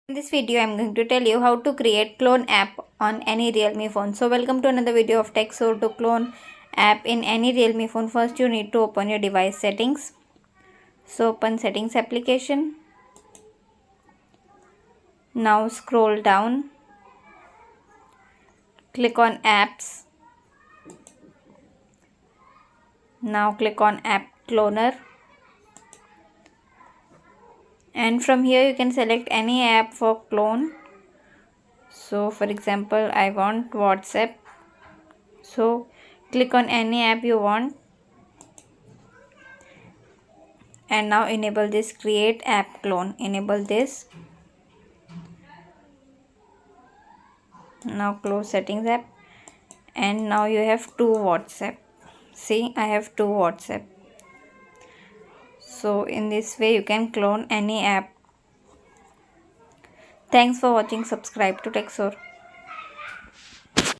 In this video, I'm going to tell you how to create clone app on any Realme phone. So welcome to another video of tech. So to clone app in any Realme phone, first you need to open your device settings. So open settings application. Now scroll down. Click on apps. Now click on app cloner. And from here you can select any app for clone. So for example, I want WhatsApp. So click on any app you want. And now enable this create app clone. Enable this. Now close settings app. And now you have two WhatsApp. See, I have two WhatsApp. So in this way you can clone any app. Thanks for watching. Subscribe to TechSource.